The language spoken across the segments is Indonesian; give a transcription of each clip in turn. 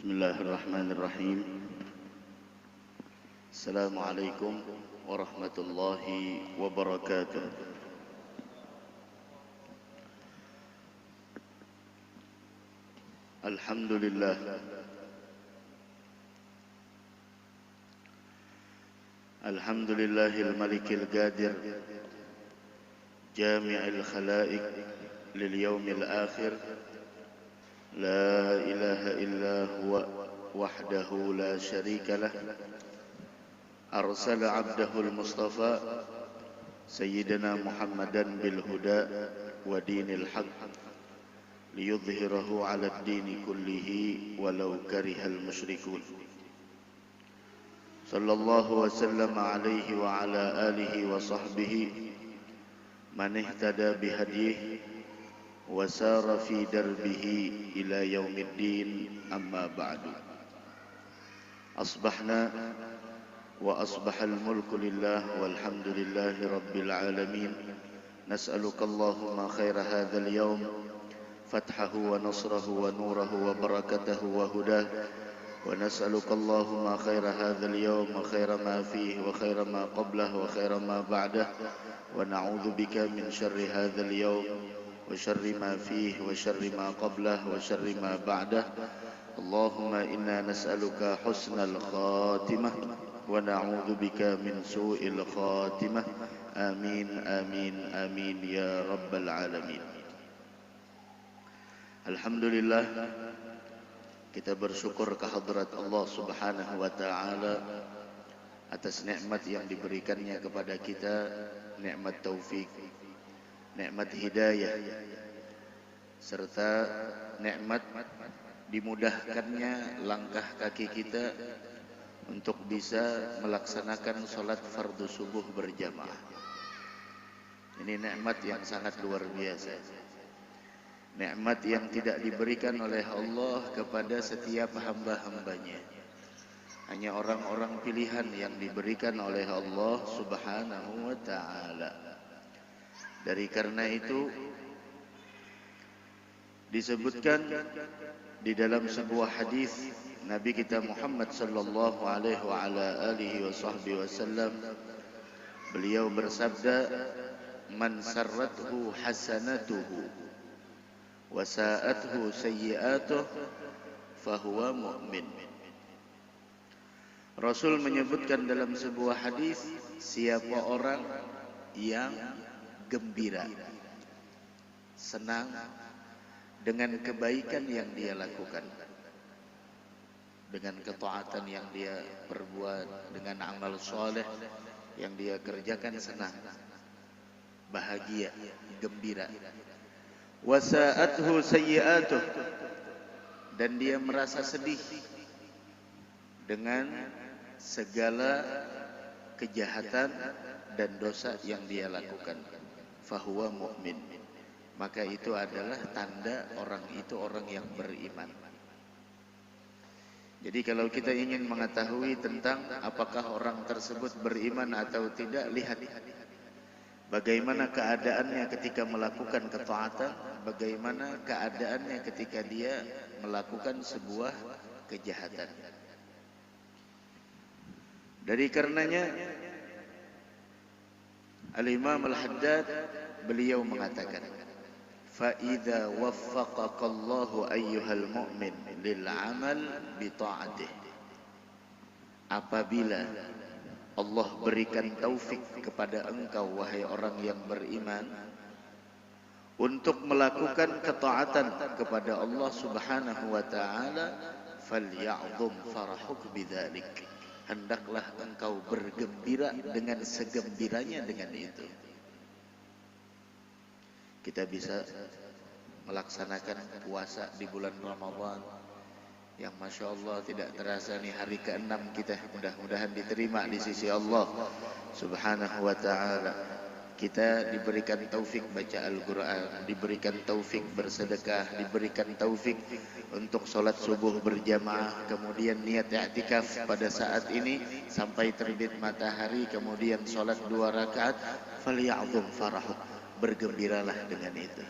Bismillahirrahmanirrahim. Assalamualaikum warahmatullahi wabarakatuh. Alhamdulillah. Alhamdulillahil malikil qadir jami'il khalaiq lil yaumil akhir. لا إله إلا هو وحده لا شريك له أرسل عبده المصطفى سيدنا محمدا بالهدى ودين الحق ليظهره على الدين كله ولو كره المشركون صلى الله وسلم عليه وعلى آله وصحبه من اهتدى بهديه وسار في دربه إلى يوم الدين. أما بعد أصبحنا وأصبح الملك لله والحمد لله رب العالمين. نسألك اللهم خير هذا اليوم فتحه ونصره ونوره وبركته وهداه، ونسألك اللهم خير هذا اليوم وخير ما فيه وخير ما قبله وخير ما بعده، ونعوذ بك من شر هذا اليوم وشر ما فيه وشر ما قبله وشر ما بعده. اللهم إنا نسألك حسن الخاتمة ونعوذ بك من سوء الخاتمة. آمين آمين آمين يا رب العالمين. Alhamdulillah, kita bersyukur kehadrat Allah Subhanahu wa taala atas nikmat yang diberikannya kepada kita, nikmat taufik, nikmat hidayah, serta nikmat dimudahkannya langkah kaki kita untuk bisa melaksanakan sholat fardu subuh berjamaah. Ini nikmat yang sangat luar biasa, nikmat yang tidak diberikan oleh Allah kepada setiap hamba-hambanya. Hanya orang-orang pilihan yang diberikan oleh Allah Subhanahu wa ta'ala. Dari karena itu disebutkan di dalam sebuah hadis Nabi kita Muhammad sallallahu alaihi wa ala alihi wasallam, beliau bersabda, man sarrathu hasanatuhu wa sa'athu sayyi'atuhu fahuwa mu'min. Rasul menyebutkan dalam sebuah hadis, siapa orang yang gembira, senang dengan kebaikan yang dia lakukan, dengan ketaatan yang dia perbuat, dengan amal soleh yang dia kerjakan, senang, bahagia, gembira. Wasa'athu sayyi'atuh, dan dia merasa sedih dengan segala kejahatan dan dosa yang dia lakukan, fahuwa mu'min, maka itu adalah tanda orang itu orang yang beriman. Jadi kalau kita ingin mengetahui tentang apakah orang tersebut beriman atau tidak, lihat bagaimana keadaannya ketika melakukan ketaatan, bagaimana keadaannya ketika dia melakukan sebuah kejahatan. Dari karenanya Al-Imam Al-Haddad beliau mengatakan, fa idza waffaqakallahu ayyuhal mu'min lil amal bi ta'atih, apabila Allah berikan taufik kepada engkau wahai orang yang beriman untuk melakukan ketaatan kepada Allah Subhanahu wa taala, falya'dhum farahuk bidzalik, hendaklah engkau bergembira dengan segembiranya dengan itu. Kita bisa melaksanakan puasa di bulan Ramadan yang Masya Allah tidak terasa nih hari ke-6 kita, mudah-mudahan diterima di sisi Allah Subhanahu wa ta'ala. Kita diberikan taufik baca Al-Quran, diberikan taufik bersedekah, diberikan taufik untuk sholat subuh berjamaah, kemudian niat i'tikaf pada saat ini sampai terbit matahari, kemudian sholat 2 rakaat. Falya'dhum farahuk, bergembiralah dengan itu.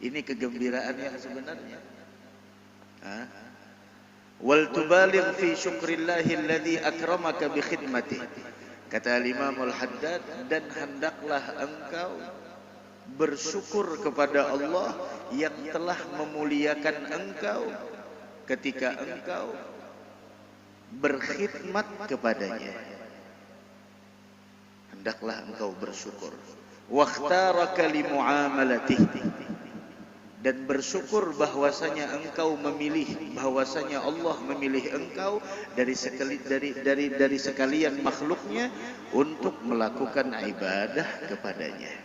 Ini kegembiraan yang sebenarnya. wal tubaligh fi syukrillahi alladhi akramaka bi khidmatih. Kata Imam Al-Haddad, dan hendaklah engkau bersyukur kepada Allah yang telah memuliakan engkau ketika engkau berkhidmat kepadanya. Hendaklah engkau bersyukur. Wakhtaraka li muamalatihi, dan bersyukur bahwasanya engkau memilih, bahwasanya Allah memilih engkau dari sekalian makhluknya untuk melakukan ibadah kepadanya.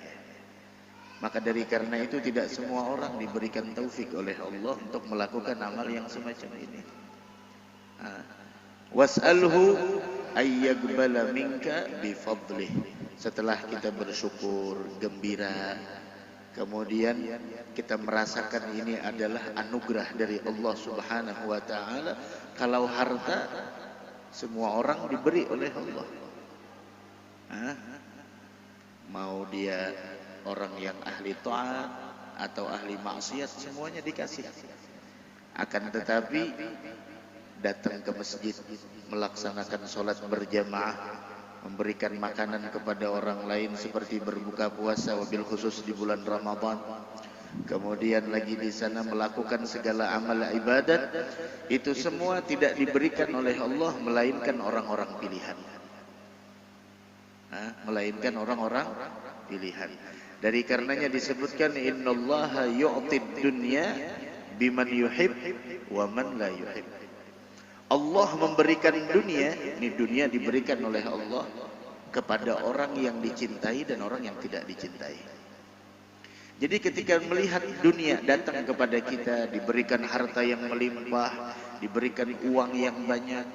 Maka dari karena itu tidak semua orang diberikan taufik oleh Allah untuk melakukan amal yang semacam ini. Was'alhu ayyaqbala minka bifadlih. Setelah kita bersyukur, gembira, kemudian kita merasakan ini adalah anugerah dari Allah Subhanahu wa taala. Kalau harta semua orang diberi oleh Allah. Mau dia orang yang ahli taat atau ahli maksiat, semuanya dikasih. Akan tetapi datang ke masjid, melaksanakan sholat berjamaah, memberikan makanan kepada orang lain seperti berbuka puasa, wabil khusus di bulan Ramadan, kemudian lagi di sana melakukan segala amal ibadat, itu semua tidak diberikan oleh Allah melainkan orang-orang pilihan. Melainkan orang-orang pilihan. Dari karenanya disebutkan innallaha yu'tid dunya biman yuhib wa man la yuhib. Allah memberikan dunia, ini dunia diberikan oleh Allah kepada orang yang dicintai dan orang yang tidak dicintai. Jadi ketika melihat dunia datang kepada kita, diberikan harta yang melimpah, diberikan uang yang banyak,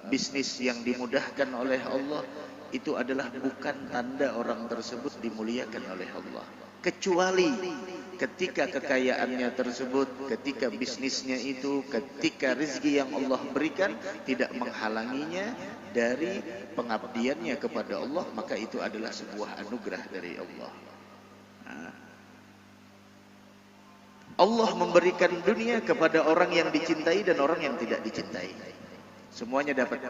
bisnis yang dimudahkan oleh Allah, itu adalah bukan tanda orang tersebut dimuliakan oleh Allah. Kecuali ketika kekayaannya tersebut, ketika bisnisnya itu, ketika rezeki yang Allah berikan tidak menghalanginya dari pengabdiannya kepada Allah, maka itu adalah sebuah anugerah dari Allah. Allah memberikan dunia kepada orang yang dicintai dan orang yang tidak dicintai. Semuanya dapat.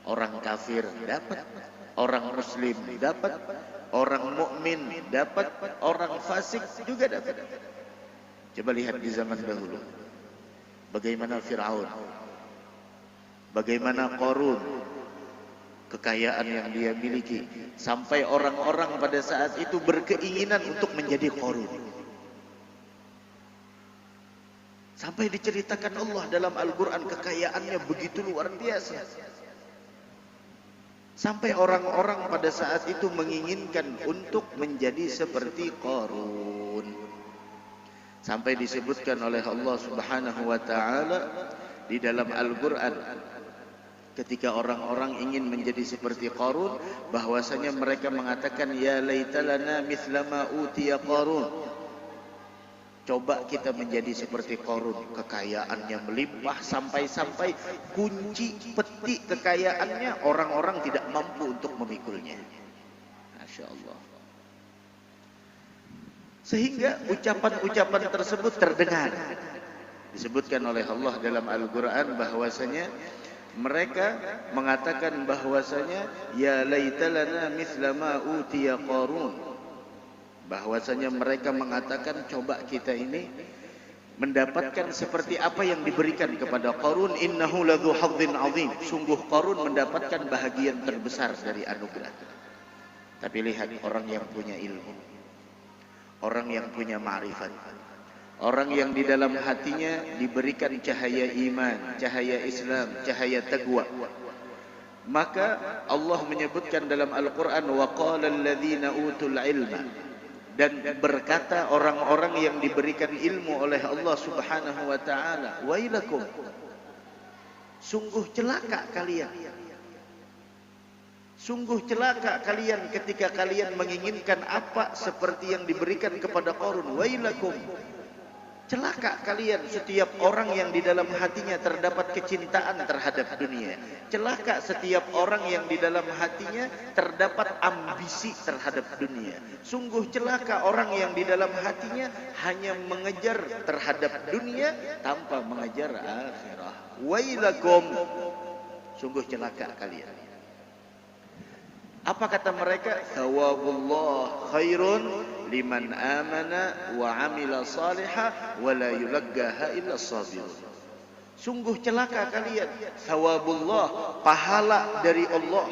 Orang kafir dapat, orang muslim dapat, orang mukmin dapat, orang fasik juga dapat. Coba lihat di zaman dahulu, bagaimana Fir'aun, bagaimana Qarun, kekayaan yang dia miliki, sampai orang-orang pada saat itu berkeinginan untuk menjadi Qarun. Sampai diceritakan Allah dalam Al-Quran kekayaannya begitu luar biasa. Sampai orang-orang pada saat itu menginginkan untuk menjadi seperti Qarun. Sampai disebutkan oleh Allah Subhanahu wa taala di dalam Al-Qur'an, ketika orang-orang ingin menjadi seperti Qarun, bahwasanya mereka mengatakan ya laitalana mithla ma utiya Qarun. Coba kita menjadi seperti Qarun, kekayaannya melimpah sampai-sampai kunci peti kekayaannya orang-orang tidak mampu untuk memikulnya. Masya Allah. Sehingga ucapan-ucapan tersebut terdengar. Disebutkan oleh Allah dalam Al-Quran bahwasanya mereka mengatakan bahwasanya ya laitalana mithla ma utiya Qarun. Bahwasanya mereka mengatakan coba kita ini mendapatkan seperti apa yang diberikan kepada Qarun. Innahu ladzu hadzin azim. Sungguh Qarun mendapatkan bahagian terbesar dari anugerah. Tapi lihat orang yang punya ilmu, orang yang punya ma'rifat, orang yang di dalam hatinya diberikan cahaya iman, cahaya Islam, cahaya taqwa. Maka Allah menyebutkan dalam Al-Quran, wa qala alladhina utul ilma, dan berkata orang-orang yang diberikan ilmu oleh Allah Subhanahu wa taala, wailakum, sungguh celaka kalian. Sungguh celaka kalian ketika kalian menginginkan apa seperti yang diberikan kepada Qarun. Wailakum, Celaka kalian setiap orang yang di dalam hatinya terdapat kecintaan terhadap dunia. Celaka setiap orang yang di dalam hatinya terdapat ambisi terhadap dunia. Sungguh celaka orang yang di dalam hatinya hanya mengejar terhadap dunia tanpa mengejar akhirah. Wailakum. Sungguh celaka kalian. Apa kata mereka? Thawabullah khairun liman amana wa amila salihah wa la yulaggaha illa sabirun. Sungguh celaka kalian. Thawabullah, pahala dari Allah,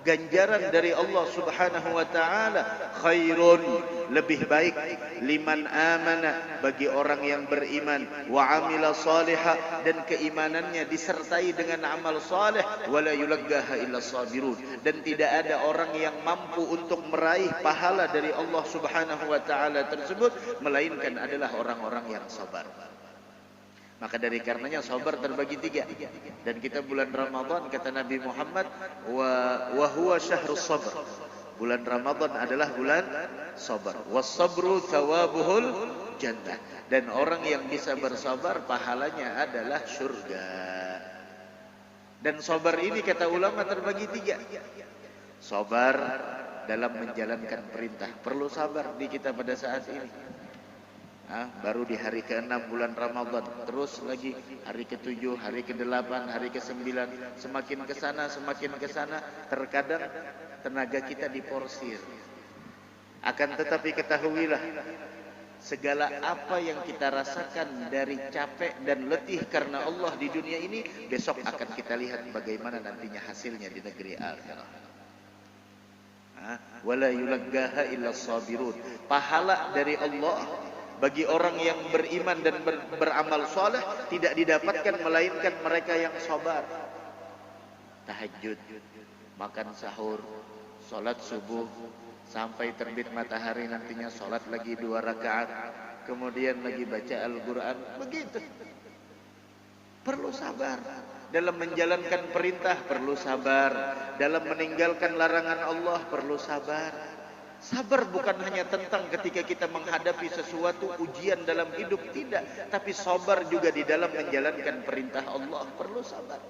ganjaran dari Allah Subhanahu wa taala, khairun, lebih baik, liman amana, bagi orang yang beriman, wa amila salihah, dan keimanannya disertai dengan amal saleh, wala yulaggaha illa sabirun, dan tidak ada orang yang mampu untuk meraih pahala dari Allah Subhanahu wa taala tersebut melainkan adalah orang-orang yang sabar. Maka dari karenanya sabar terbagi tiga. Dan kita bulan Ramadan, kata Nabi Muhammad, wa huwa syahrus sabr. Bulan Ramadan adalah bulan sabar. Was-sabru thawabuhul jannah. Dan orang yang bisa bersabar pahalanya adalah surga. Dan sabar ini kata ulama terbagi tiga. Sabar dalam menjalankan perintah. Perlu sabar di kita pada saat ini. Baru di hari ke-6 bulan Ramadan, terus lagi hari ke-7, hari ke-8, hari ke-9, semakin ke sana, terkadang tenaga kita diporsir. Akan tetapi ketahuilah, segala apa yang kita rasakan dari capek dan letih karena Allah di dunia ini, besok akan kita lihat bagaimana nantinya hasilnya di negeri akhirat. Wala yulaggaha illa sabirun. Pahala dari Allah bagi orang yang beriman dan beramal soleh tidak didapatkan melainkan mereka yang sabar. Tahajud, makan sahur, sholat subuh, sampai terbit matahari nantinya sholat lagi 2 rakaat, kemudian lagi baca Al-Quran. Begitu. Perlu sabar. Dalam menjalankan perintah perlu sabar. Dalam meninggalkan larangan Allah perlu sabar. Sabar bukan hanya tentang ketika kita menghadapi sesuatu ujian dalam hidup, tidak. Tapi sabar juga di dalam menjalankan perintah Allah, perlu sabar.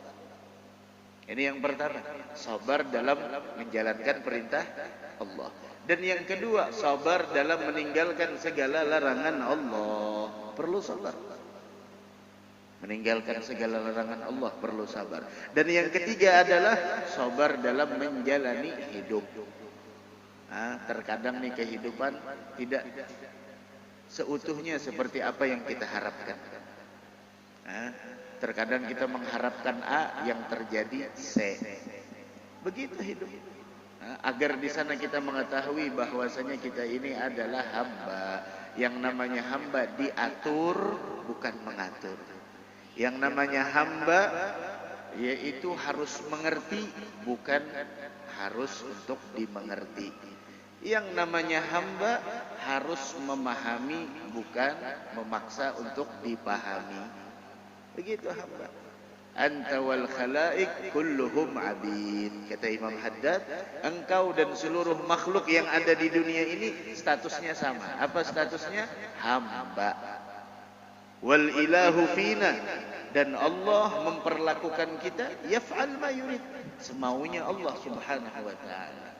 Ini yang pertama, sabar dalam menjalankan perintah Allah. Dan yang kedua, sabar dalam meninggalkan segala larangan Allah, perlu sabar. Meninggalkan segala larangan Allah perlu sabar. Dan yang ketiga adalah sabar dalam menjalani hidup. Terkadang nih kehidupan tidak seutuhnya seperti apa yang kita harapkan. Terkadang kita mengharapkan A, yang terjadi C. Begitu hidup. Agar di sana kita mengetahui bahwasanya kita ini adalah hamba. Yang namanya hamba diatur, bukan mengatur. Yang namanya hamba yaitu harus mengerti, bukan harus untuk dimengerti. Yang namanya hamba harus memahami, bukan memaksa untuk dipahami. Begitu hamba. Anta wal khalaik kulluhum abid. Kata Imam Haddad, engkau dan seluruh makhluk yang ada di dunia ini statusnya sama. Apa statusnya? Hamba. Wal ilahu fina. Dan Allah memperlakukan kita yaf'al ma yurid, semaunya Allah Subhanahu wa taala.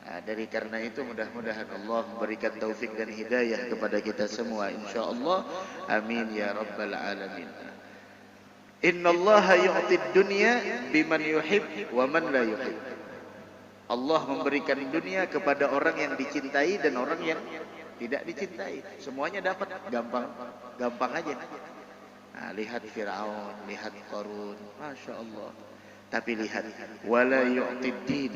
Dari karena itu mudah-mudahan Allah memberikan taufik dan hidayah kepada kita semua insyaallah. Amin ya rabbal alamin. Innallaha yu'tid dunya biman yuhib wa man la yuhib. Allah memberikan dunia kepada orang yang dicintai dan orang yang tidak dicintai. Semuanya dapat, gampang aja. Lihat Fir'aun, lihat Qarun, Masya Allah. Tapi lihat, wala yu'tid din.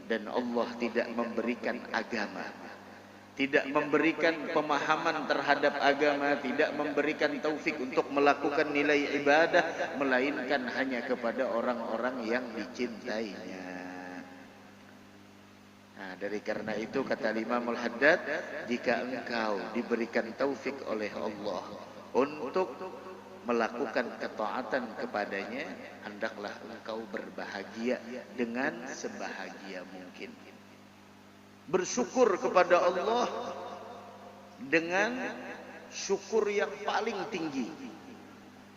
Dan Allah tidak memberikan agama, tidak memberikan pemahaman terhadap agama, tidak memberikan taufik untuk melakukan nilai ibadah, melainkan hanya kepada orang-orang yang dicintainya. Dari karena itu kata Imam Al-Haddad, jika engkau diberikan taufik oleh Allah untuk melakukan ketaatan kepadanya, hendaklah engkau berbahagia dengan sebahagia mungkin. Bersyukur kepada Allah dengan syukur yang paling tinggi.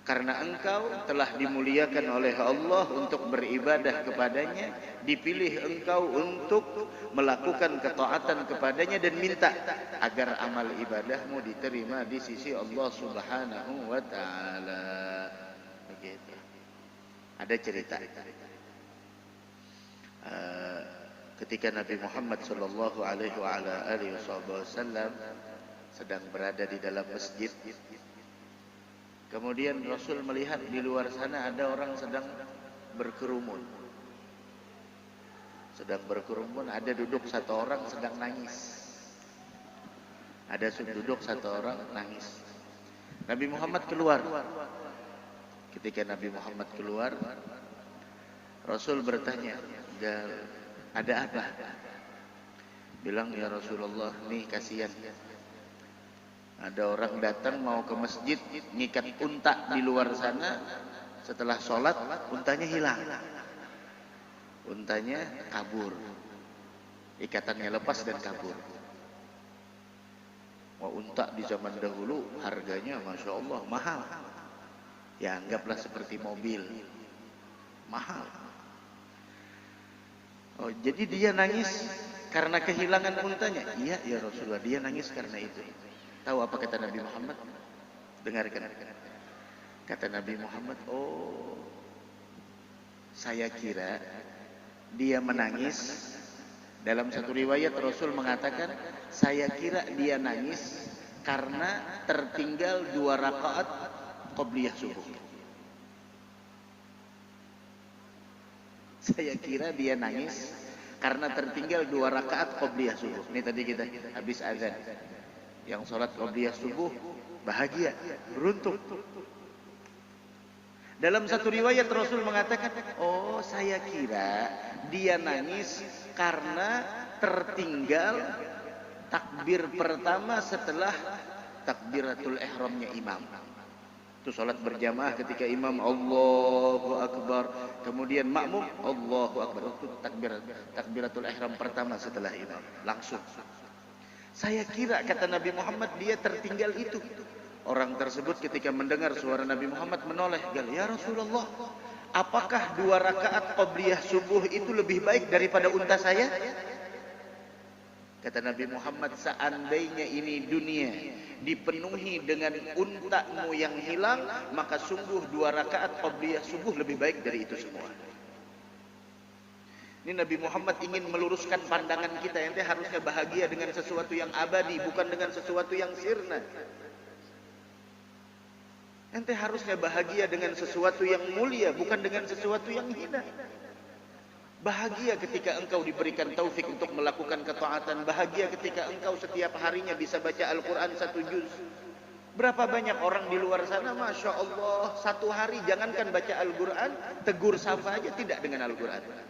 Karena engkau telah dimuliakan oleh Allah untuk beribadah kepadanya, dipilih engkau untuk melakukan ketaatan kepadanya dan minta agar amal ibadahmu diterima di sisi Allah Subhanahu wa taala. Begitu. Ada cerita. Ketika Nabi Muhammad sallallahu alaihi wasallam sedang berada di dalam masjid, kemudian Rasul melihat di luar sana ada orang sedang berkerumun. Ada duduk satu orang sedang nangis. Duduk satu orang nangis. Nabi Muhammad keluar. Ketika Nabi Muhammad keluar, Rasul bertanya, ada apa? Bilang, ya Rasulullah, nih kasihan. Ada orang datang mau ke masjid, ngikat unta di luar sana. Setelah sholat, untanya hilang. Untanya kabur. Ikatannya lepas dan kabur. Wah, unta di zaman dahulu harganya Masya Allah mahal. Ya anggaplah seperti mobil. Mahal. Oh, jadi dia nangis karena kehilangan untanya. Iya ya Rasulullah, dia nangis karena itu. Tahu apa kata Nabi Muhammad? Dengarkan. Kata Nabi Muhammad, oh, saya kira dia menangis. Dalam satu riwayat Rasul mengatakan, saya kira dia nangis karena tertinggal 2 rakaat qobliyah subuh. Saya kira dia nangis karena tertinggal 2 rakaat qobliyah subuh. Ini tadi kita habis azan. Yang sholat qobliyah subuh bahagia, beruntung. Dalam satu riwayat Rasul mengatakan, oh saya kira dia nangis karena tertinggal takbir pertama setelah takbiratul ihramnya imam. Itu sholat berjamaah ketika imam Allahu Akbar, kemudian makmum Allahu Akbar. Itu takbiratul ihram pertama setelah imam. Langsung. Saya kira, kata Nabi Muhammad, dia tertinggal itu. Orang tersebut ketika mendengar suara Nabi Muhammad menoleh, ya Rasulullah, apakah 2 rakaat qobliyah subuh itu lebih baik daripada unta saya? Kata Nabi Muhammad, seandainya ini dunia dipenuhi dengan untamu yang hilang, maka sungguh 2 rakaat qobliyah subuh lebih baik dari itu semua. Ini Nabi Muhammad ingin meluruskan pandangan kita. Ente harusnya bahagia dengan sesuatu yang abadi, bukan dengan sesuatu yang sirna. Ente harusnya bahagia dengan sesuatu yang mulia, bukan dengan sesuatu yang hina. Bahagia ketika engkau diberikan taufik untuk melakukan ketaatan. Bahagia ketika engkau setiap harinya bisa baca Al-Quran 1 juz. Berapa banyak orang di luar sana, Masya Allah, 1 hari jangankan baca Al-Quran, tegur sapa aja tidak dengan Al-Quran.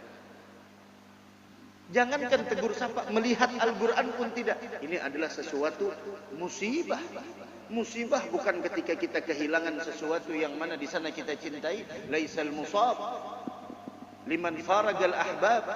Jangankan tegur sapa, melihat Al-Quran pun tidak. Ini adalah sesuatu musibah. Musibah bukan ketika kita kehilangan sesuatu yang mana di sana kita cintai. Laisal musab liman faragal ahbab.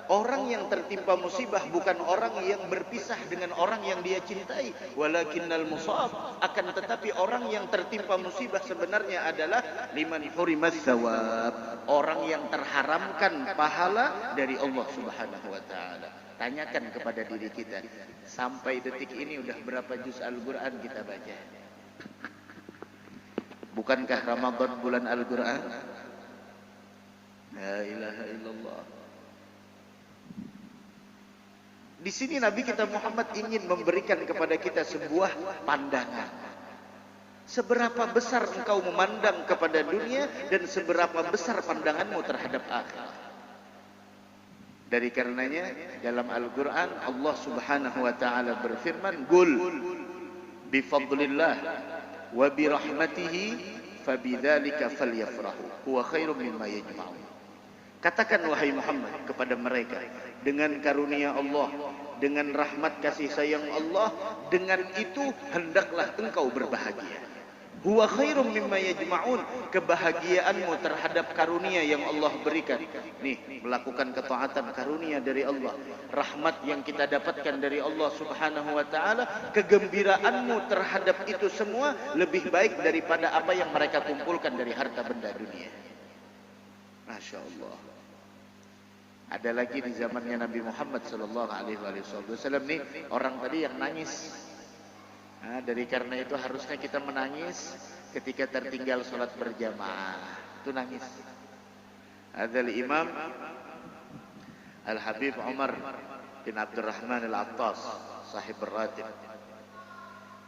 Orang yang tertimpa musibah bukan orang yang berpisah dengan orang yang dia cintai. Walakinnal musab, akan tetapi orang yang tertimpa musibah sebenarnya adalah liman hurimas thawab, orang yang terharamkan pahala dari Allah Subhanahu wa taala. Tanyakan kepada diri kita, sampai detik ini udah berapa juz Al-Quran kita baca? Bukankah Ramadan bulan Al-Quran? La ilaha illallah. Di sini Nabi kita Muhammad ingin memberikan kepada kita sebuah pandangan. Seberapa besar engkau memandang kepada dunia dan seberapa besar pandanganmu terhadap akhirat. Dari karenanya dalam Al-Quran Allah Subhanahu wa ta'ala berfirman, Qul bifadlillah wa birahmatihi fabidzalika falyafrahu huwa khairum mimma yajma'un. Katakan wahai Muhammad kepada mereka, dengan karunia Allah, dengan rahmat kasih sayang Allah, dengan itu hendaklah engkau berbahagia. Huwa khairum mimma yajma'un. Kebahagiaanmu terhadap karunia yang Allah berikan. Nih, melakukan ketaatan karunia dari Allah. Rahmat yang kita dapatkan dari Allah subhanahu wa ta'ala. Kegembiraanmu terhadap itu semua lebih baik daripada apa yang mereka kumpulkan dari harta benda dunia. Masya Allah. Ada lagi di zamannya Nabi Muhammad sallallahu alaihi wasallam nih, orang tadi yang nangis. Nah, dari karena itu harusnya kita menangis ketika tertinggal sholat berjamaah. Itu nangis. Adzal Imam Al-Habib Umar bin Abdurrahman Al-Attas, sahib Ratib.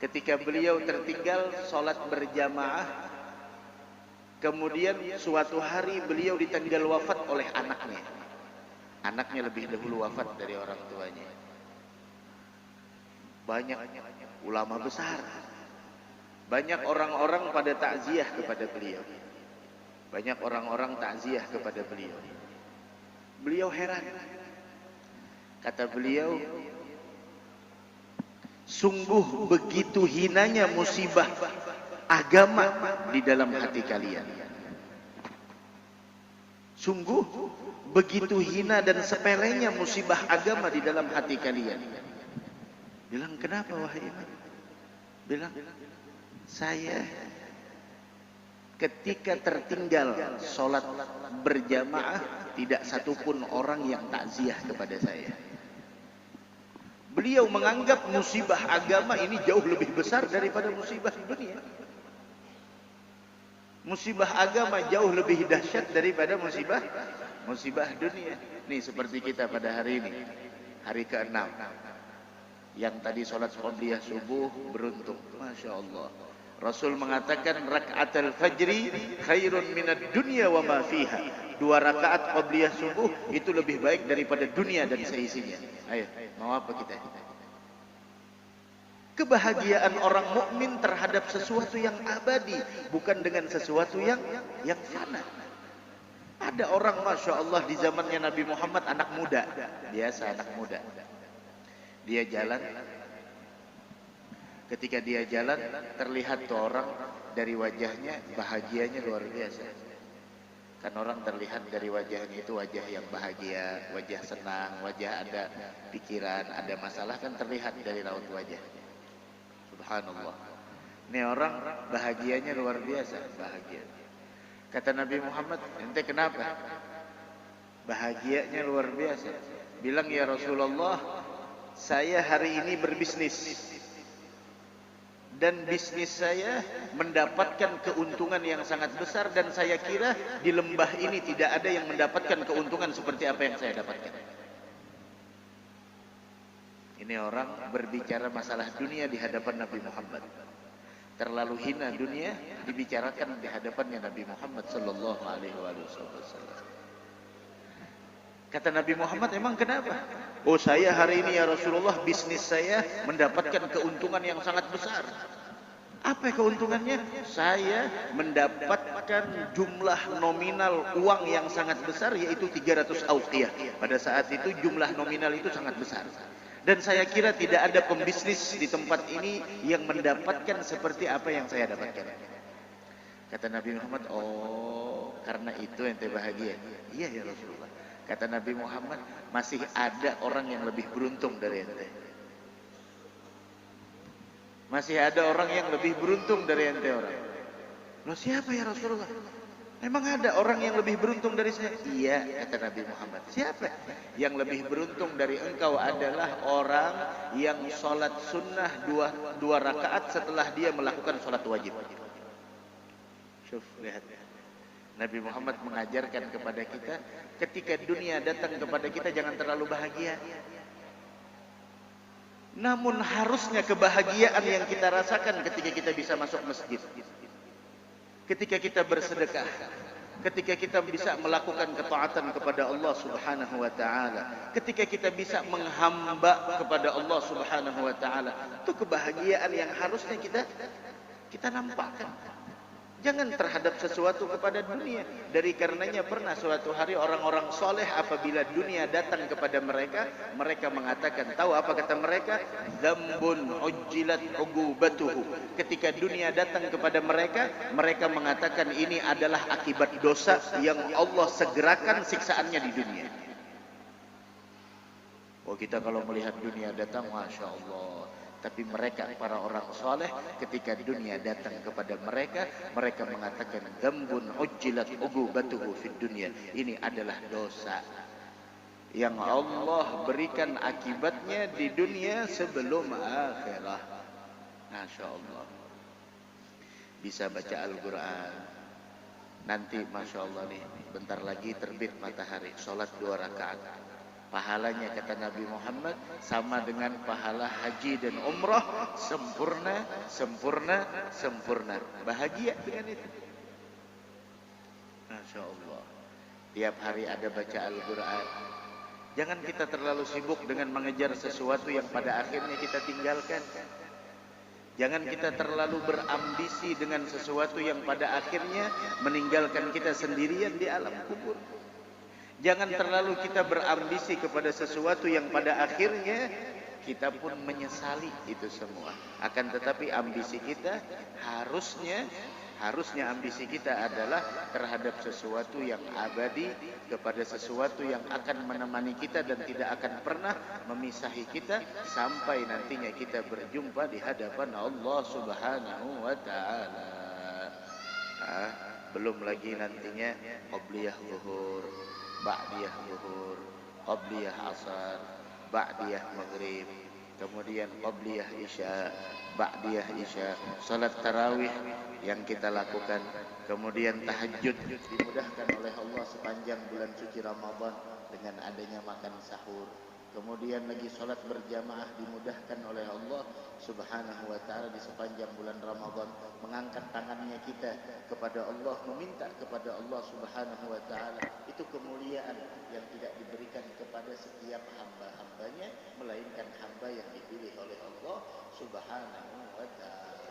Ketika beliau tertinggal sholat berjamaah, kemudian suatu hari beliau ditinggal wafat oleh anaknya. Anaknya lebih dahulu wafat dari orang tuanya. Banyak ulama besar, banyak orang-orang pada takziah kepada beliau, banyak orang-orang takziah kepada beliau. Beliau heran, kata beliau, sungguh begitu hinanya musibah agama di dalam hati kalian. Sungguh begitu hina dan sepelenya musibah agama di dalam hati kalian. Bilang, kenapa wahai imam? Bilang, saya ketika tertinggal sholat berjamaah tidak satupun orang yang takziah kepada saya. Beliau menganggap musibah agama ini jauh lebih besar daripada musibah dunia. Musibah agama jauh lebih dahsyat daripada musibah dunia. Nih seperti kita pada hari ini, hari ke-6. Yang tadi sholat qobliyah subuh beruntung, masya Allah. Rasul mengatakan rakaatul fajri khairun minad dunya wa ma fiha. 2 rakaat qobliyah subuh itu lebih baik daripada dunia dan seisinya. Ayo, mau apa kita? Kebahagiaan orang mukmin terhadap sesuatu yang abadi, bukan dengan sesuatu yang fana. Ada orang masya Allah di zamannya Nabi Muhammad, anak muda, biasa anak muda. Dia jalan, ketika dia jalan terlihat tuh orang dari wajahnya bahagianya luar biasa. Kan orang terlihat dari wajahnya itu wajah yang bahagia, wajah senang, wajah ada pikiran, ada masalah, kan terlihat dari raut wajah. Subhanallah. Ini orang bahagianya luar biasa, bahagia. Kata Nabi Muhammad, ente kenapa? Bahagianya luar biasa. Bilang, ya Rasulullah, saya hari ini berbisnis dan bisnis saya mendapatkan keuntungan yang sangat besar, dan saya kira di lembah ini tidak ada yang mendapatkan keuntungan seperti apa yang saya dapatkan. Ini orang berbicara masalah dunia di hadapan Nabi Muhammad. Terlalu hina dunia dibicarakan di hadapannya Nabi Muhammad sallallahu alaihi wasallam. Kata Nabi Muhammad, emang kenapa? Oh, saya hari ini ya Rasulullah, bisnis saya mendapatkan keuntungan yang sangat besar. Apa keuntungannya? Saya mendapatkan jumlah nominal uang yang sangat besar, yaitu 300 auqiyah. Pada saat itu jumlah nominal itu sangat besar. Dan saya kira tidak ada pembisnis di tempat ini yang mendapatkan seperti apa yang saya dapatkan. Kata Nabi Muhammad, oh karena itu ente bahagia. Iya ya Rasulullah. Kata Nabi Muhammad, masih ada orang yang lebih beruntung dari ente. Masih ada orang yang lebih beruntung dari ente orang. Loh, siapa ya Rasulullah? Memang ada orang yang lebih beruntung dari saya? Iya, kata Nabi Muhammad. Siapa? Yang lebih beruntung dari engkau adalah orang yang sholat sunnah dua rakaat setelah dia melakukan sholat wajib. Syuf, lihat. Nabi Muhammad mengajarkan kepada kita, ketika dunia datang kepada kita jangan terlalu bahagia. Namun harusnya kebahagiaan yang kita rasakan ketika kita bisa masuk masjid, ketika kita bersedekah, ketika kita bisa melakukan ketaatan kepada Allah Subhanahu wa taala, ketika kita bisa menghamba kepada Allah Subhanahu wa taala, itu kebahagiaan yang harusnya kita nampakkan. Jangan terhadap sesuatu kepada dunia. Dari karenanya pernah suatu hari orang-orang soleh apabila dunia datang kepada mereka, mereka mengatakan, tahu apa kata mereka? Dzambun ujjilat uqubatuhu. Ketika dunia datang kepada mereka, mereka mengatakan ini adalah akibat dosa yang Allah segerakan siksaannya di dunia. Oh, kita kalau melihat dunia datang, Masya Allah. Tapi mereka, para orang soleh, ketika dunia datang kepada mereka, mereka mengatakan, dzambun ujjilat uqubatuhu fid dunya. Ini adalah dosa yang Allah berikan akibatnya di dunia sebelum akhirat. Masya Allah. Bisa baca Al-Quran. Nanti Masya Allah nih, bentar lagi terbit matahari, sholat 2 rakaat. Pahalanya kata Nabi Muhammad sama dengan pahala haji dan umrah, sempurna, sempurna, sempurna. Bahagia dengan itu. Masya Allah. Tiap hari ada baca Al-Quran. Jangan kita terlalu sibuk dengan mengejar sesuatu yang pada akhirnya kita tinggalkan. Jangan kita terlalu berambisi dengan sesuatu yang pada akhirnya meninggalkan kita sendirian di alam kubur. Jangan terlalu kita berambisi kepada sesuatu yang pada akhirnya kita pun menyesali itu semua. Akan tetapi ambisi kita harusnya ambisi kita adalah terhadap sesuatu yang abadi, kepada sesuatu yang akan menemani kita dan tidak akan pernah memisahi kita sampai nantinya kita berjumpa di hadapan Allah Subhanahu wa taala. Belum lagi nantinya qabliyah zuhur, ba'diyah zuhur, qabliyah asar, ba'diyah maghrib, kemudian qabliyah isya, ba'diyah isya, salat tarawih yang kita lakukan, kemudian tahajud dimudahkan oleh Allah sepanjang bulan suci Ramadan dengan adanya makan sahur. Kemudian lagi salat berjamaah dimudahkan oleh Allah Subhanahu wa taala di sepanjang bulan Ramadan, mengangkat tangannya kita kepada Allah, meminta kepada Allah Subhanahu wa taala. Itu kemuliaan yang tidak diberikan kepada setiap hamba-hambanya, melainkan hamba yang dipilih oleh Allah Subhanahu wa taala.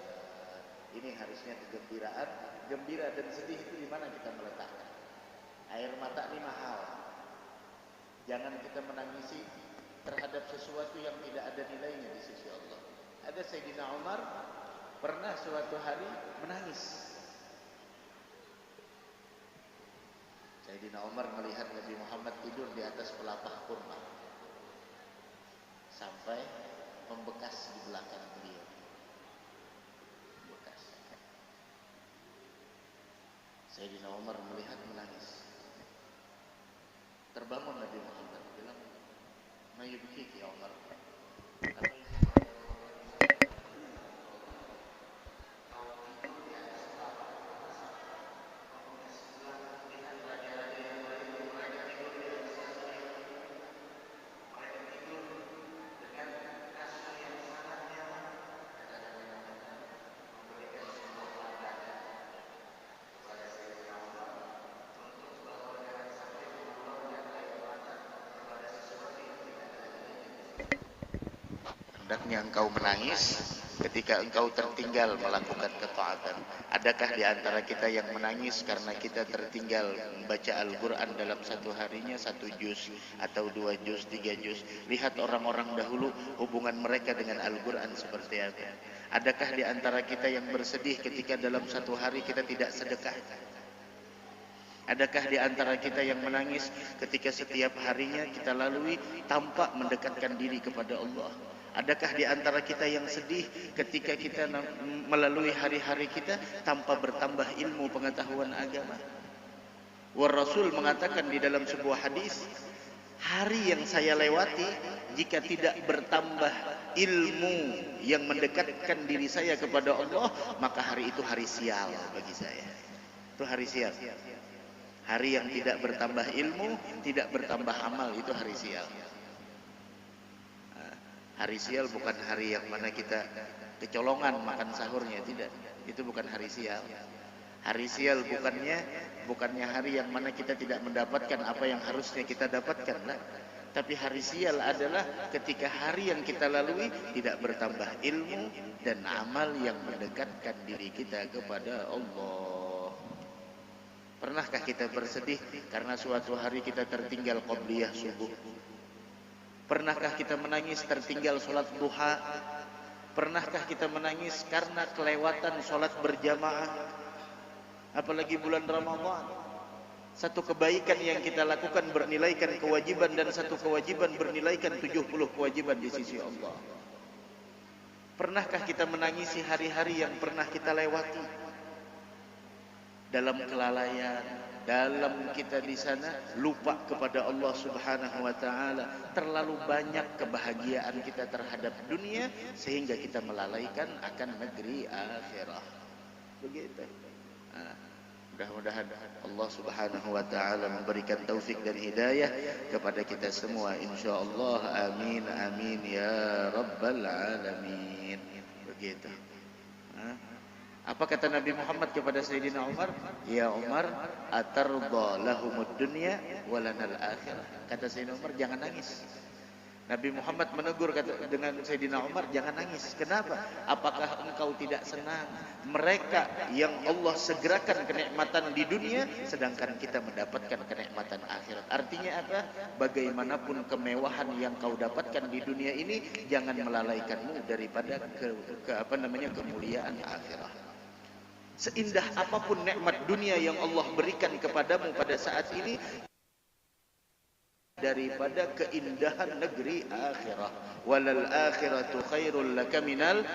Ini harusnya kegembiraan. Gembira dan sedih itu di mana kita meletakkan? Air mata ini mahal. Jangan kita menangisi terhadap sesuatu yang tidak ada nilainya di sisi Allah. Ada Sayyidina Umar pernah suatu hari menangis. Sayyidina Umar melihat Nabi Muhammad tidur di atas pelapah kurma sampai membekas di belakang beliau. Bekas. Sayyidina Umar melihat menangis. Terbangun Nabi Muhammad bilang, "Ma yubkiki ya Umar?" Hendaknya engkau menangis ketika engkau tertinggal melakukan ketaatan. Adakah di antara kita yang menangis karena kita tertinggal membaca Al-Quran dalam satu harinya 1 juz atau 2 juz, 3 juz? Lihat orang-orang dahulu hubungan mereka dengan Al-Quran seperti apa. Adakah di antara kita yang bersedih ketika dalam satu hari kita tidak sedekah? Adakah di antara kita yang menangis ketika setiap harinya kita lalui tanpa mendekatkan diri kepada Allah? Adakah di antara kita yang sedih ketika kita melalui hari-hari kita tanpa bertambah ilmu pengetahuan agama? War Rasul mengatakan di dalam sebuah hadis, hari yang saya lewati jika tidak bertambah ilmu yang mendekatkan diri saya kepada Allah, maka hari itu hari sial bagi saya. Itu hari sial. Hari yang tidak bertambah ilmu, tidak bertambah amal, itu hari sial. Hari sial bukan hari yang mana kita kecolongan makan sahurnya, tidak. Itu bukan hari sial. Hari sial bukannya hari yang mana kita tidak mendapatkan apa yang harusnya kita dapatkan, nah. Tapi hari sial adalah ketika hari yang kita lalui tidak bertambah ilmu dan amal yang mendekatkan diri kita kepada Allah. Pernahkah kita bersedih karena suatu hari kita tertinggal qobliyah subuh? Pernahkah kita menangis tertinggal sholat duha? Pernahkah kita menangis karena kelewatan sholat berjamaah? Apalagi bulan Ramadan. Satu kebaikan yang kita lakukan bernilaikan kewajiban, dan satu kewajiban bernilaikan 70 kewajiban di sisi Allah. Pernahkah kita menangisi hari-hari yang pernah kita lewati dalam kelalaian, dalam kita di sana lupa kepada Allah Subhanahu wa taala, terlalu banyak kebahagiaan kita terhadap dunia sehingga kita melalaikan akan negeri akhirah. Begitu. Mudah-mudahan Allah Subhanahu wa taala memberikan taufik dan hidayah kepada kita semua insyaallah. Amin amin ya rabbal alamin. Begitu. Apa kata Nabi Muhammad kepada Sayyidina Umar? Ya Umar, atardha lahumud dunya wa lanal akhirah. Kata Sayyidina Umar, jangan nangis. Nabi Muhammad menegur dengan Sayyidina Umar, jangan nangis. Kenapa? Apakah engkau tidak senang mereka yang Allah segerakan kenikmatan di dunia, sedangkan kita mendapatkan kenikmatan akhirat? Artinya apa? Bagaimanapun kemewahan yang kau dapatkan di dunia ini, jangan melalaikanmu daripada kemuliaan akhirat. Seindah apapun nikmat dunia yang Allah berikan kepadamu pada saat ini, daripada keindahan negeri akhirah. Walal akhiratu khairul laka minal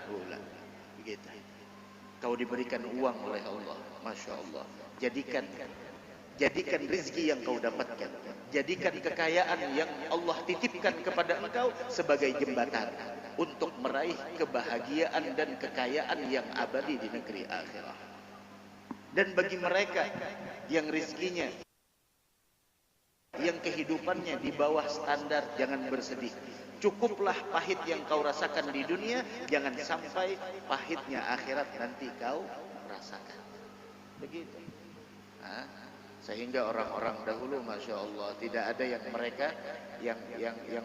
ula. Begitu. Kau diberikan uang oleh Allah, masya Allah. Jadikan rezeki yang kau dapatkan, jadikan kekayaan yang Allah titipkan kepada engkau sebagai jembatan untuk meraih kebahagiaan dan kekayaan yang abadi di negeri akhirah. Dan bagi mereka yang rezekinya, yang kehidupannya di bawah standar, jangan bersedih. Cukuplah pahit yang kau rasakan di dunia, jangan sampai pahitnya akhirat nanti kau rasakan. Begitu. Sehingga orang-orang dahulu, masya Allah, tidak ada yang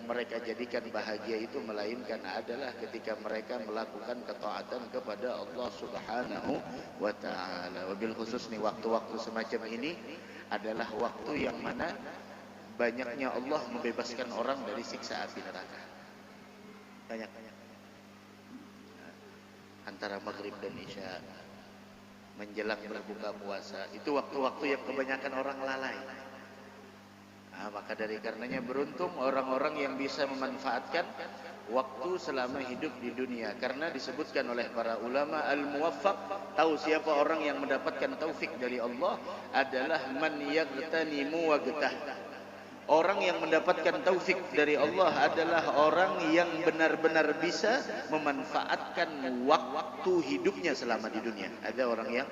mereka jadikan bahagia itu, melainkan adalah ketika mereka melakukan ketaatan kepada Allah Subhanahu wa taala. Wabil khusus nih, waktu-waktu semacam ini adalah waktu yang mana banyaknya Allah membebaskan orang dari siksa api neraka. Banyak. Antara maghrib dan isya, menjelang berbuka puasa, itu waktu-waktu yang kebanyakan orang lalai. Maka dari karenanya beruntung orang-orang yang bisa memanfaatkan waktu selama hidup di dunia. Karena disebutkan oleh para ulama, al-muwaffaq, tahu siapa orang yang mendapatkan taufik dari Allah, adalah man yaghtanimu wagtah. Orang yang mendapatkan taufik dari Allah adalah orang yang benar-benar bisa memanfaatkan waktu hidupnya selama di dunia. Ada orang yang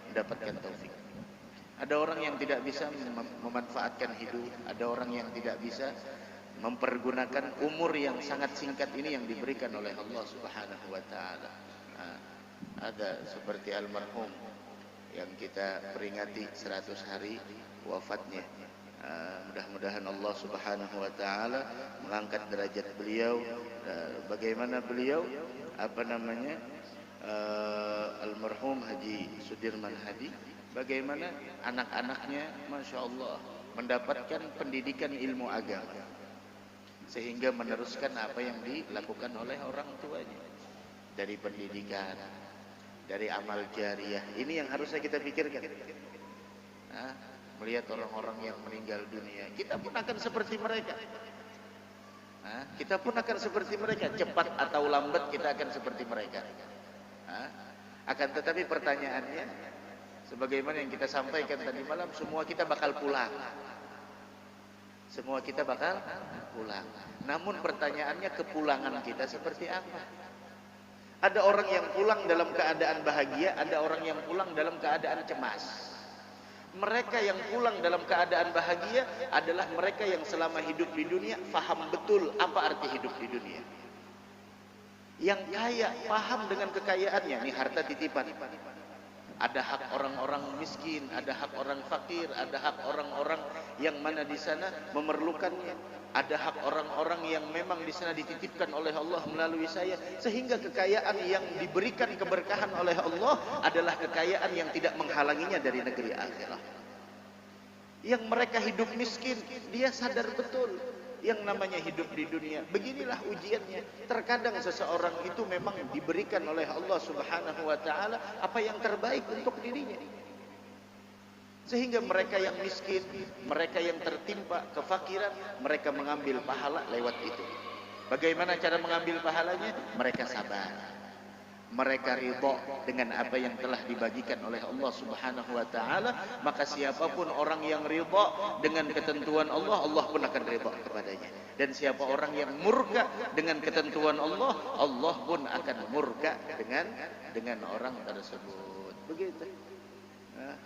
mendapatkan taufik. Ada orang yang tidak bisa memanfaatkan hidup. Ada orang yang tidak bisa mempergunakan umur yang sangat singkat ini yang diberikan oleh Allah Subhanahu wa taala. Ada seperti almarhum yang kita peringati 100 hari wafatnya. Mudah-mudahan Allah Subhanahu wa taala mengangkat derajat beliau. Bagaimana beliau almarhum Haji Sudirman Hadi, bagaimana anak-anaknya masya Allah mendapatkan pendidikan ilmu agama sehingga meneruskan apa yang dilakukan oleh orang tuanya, dari pendidikan, dari amal jariah. Ini yang harusnya kita pikirkan. Melihat orang-orang yang meninggal dunia, kita pun akan seperti mereka. Kita pun akan seperti mereka, cepat atau lambat kita akan seperti mereka. Akan tetapi pertanyaannya, sebagaimana yang kita sampaikan tadi malam, semua kita bakal pulang. Semua kita bakal pulang. Namun pertanyaannya, kepulangan kita seperti apa? Ada orang yang pulang dalam keadaan bahagia, ada orang yang pulang dalam keadaan cemas. Mereka yang pulang dalam keadaan bahagia adalah mereka yang selama hidup di dunia faham betul apa arti hidup di dunia. Yang kaya paham dengan kekayaannya, ini harta titipan. Ada hak orang-orang miskin, ada hak orang fakir, ada hak orang-orang yang mana di sana memerlukannya. Ada hak orang-orang yang memang di sana dititipkan oleh Allah melalui saya, sehingga kekayaan yang diberikan keberkahan oleh Allah adalah kekayaan yang tidak menghalanginya dari negeri akhirat. Yang mereka hidup miskin, dia sadar betul yang namanya hidup di dunia. Beginilah ujiannya. Terkadang seseorang itu memang diberikan oleh Allah Subhanahu wa taala apa yang terbaik untuk dirinya. Sehingga mereka yang miskin, mereka yang tertimpa kefakiran, mereka mengambil pahala lewat itu. Bagaimana cara mengambil pahalanya? Mereka sabar. Mereka ridha dengan apa yang telah dibagikan oleh Allah Subhanahu wa taala, maka siapapun orang yang ridha dengan ketentuan Allah, Allah pun akan ridha kepadanya. Dan siapa orang yang murka dengan ketentuan Allah, Allah pun akan murka dengan orang tersebut. Begitu. Nah,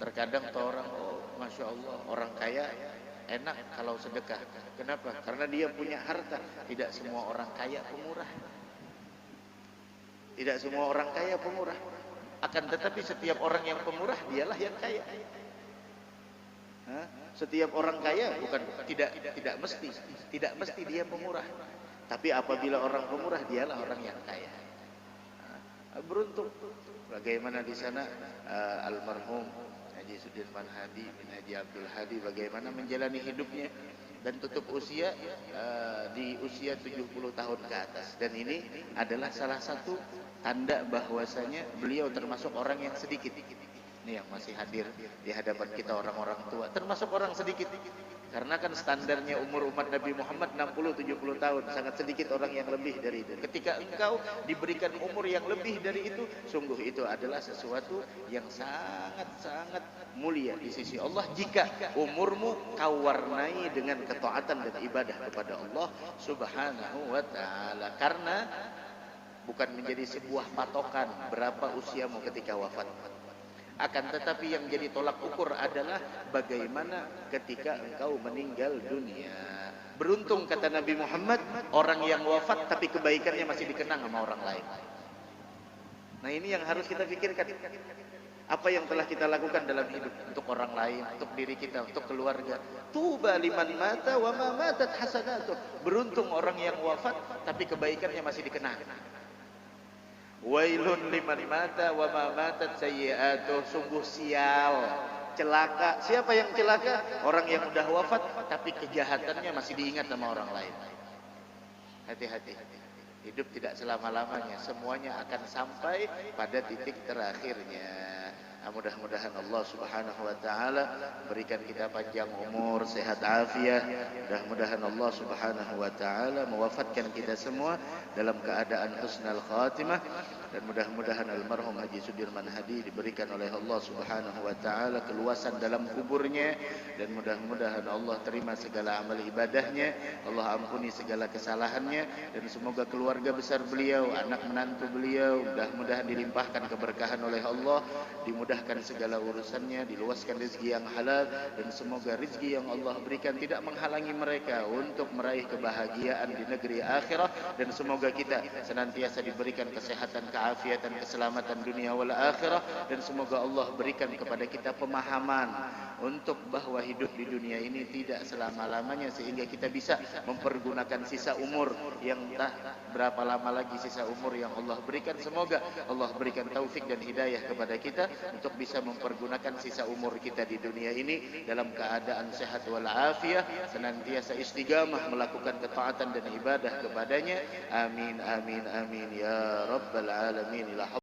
terkadang orang, oh masya Allah, orang kaya enak kalau sedekah. Kenapa? Karena dia punya harta. Tidak semua orang kaya pemurah. Tidak semua orang kaya pemurah. Akan tetapi setiap orang yang pemurah dialah yang kaya. Setiap orang kaya tidak mesti dia pemurah. Tapi apabila orang pemurah dialah orang yang kaya. Beruntung. Bagaimana di sana almarhum Haji Sudirman Hadi bin Haji Abdul Hadi bagaimana menjalani hidupnya dan tutup usia di usia 70 tahun ke atas. Dan ini adalah salah satu tanda bahwasanya beliau termasuk orang yang sedikit. Ini yang masih hadir di hadapan kita orang-orang tua, termasuk orang sedikit. Karena kan standarnya umur umat Nabi Muhammad 60-70 tahun, sangat sedikit orang yang lebih dari itu. Ketika engkau diberikan umur yang lebih dari itu, sungguh itu adalah sesuatu yang sangat-sangat mulia di sisi Allah jika umurmu kau warnai dengan ketaatan dan ibadah kepada Allah Subhanahu wa taala. Karena bukan menjadi sebuah patokan berapa usiamu ketika wafat. Akan tetapi yang jadi tolak ukur adalah bagaimana ketika engkau meninggal dunia. Beruntung kata Nabi Muhammad, orang yang wafat tapi kebaikannya masih dikenang sama orang lain. Nah ini yang harus kita pikirkan. Apa yang telah kita lakukan dalam hidup untuk orang lain, untuk diri kita, untuk keluarga. Tuba liman mata wa ma matat hasanatuh. Beruntung orang yang wafat tapi kebaikannya masih dikenang. Wailun liman mata wa ma matat sayyi'atuh. Sungguh sial, celaka. Siapa yang celaka? Orang yang sudah wafat tapi kejahatannya masih diingat sama orang lain. Hati-hati. Hidup tidak selama-lamanya. Semuanya akan sampai pada titik terakhirnya. Mudah-mudahan Allah Subhanahu wa taala berikan kita panjang umur, sehat afiat. Mudah-mudahan Allah Subhanahu wa taala mewafatkan kita semua dalam keadaan husnul khatimah, dan mudah-mudahan almarhum Haji Sudirman Hadi diberikan oleh Allah Subhanahu wa taala keluasan dalam kuburnya, dan mudah-mudahan Allah terima segala amal ibadahnya, Allah ampuni segala kesalahannya, dan semoga keluarga besar beliau, anak menantu beliau mudah-mudahan dilimpahkan keberkahan oleh Allah, dimudahkan segala urusannya, diluaskan rezeki yang halal, dan semoga rezeki yang Allah berikan tidak menghalangi mereka untuk meraih kebahagiaan di negeri akhirat, dan semoga kita senantiasa diberikan kesehatan, keafiatan, keselamatan dunia wal akhirah, dan semoga Allah berikan kepada kita pemahaman untuk bahwa hidup di dunia ini tidak selama-lamanya, sehingga kita bisa mempergunakan sisa umur yang entah berapa lama lagi sisa umur yang Allah berikan. Semoga Allah berikan taufik dan hidayah kepada kita untuk bisa mempergunakan sisa umur kita di dunia ini dalam keadaan sehat wal afiyah, senantiasa istiqamah melakukan ketaatan dan ibadah kepadanya. Amin amin amin ya rabbal alamin.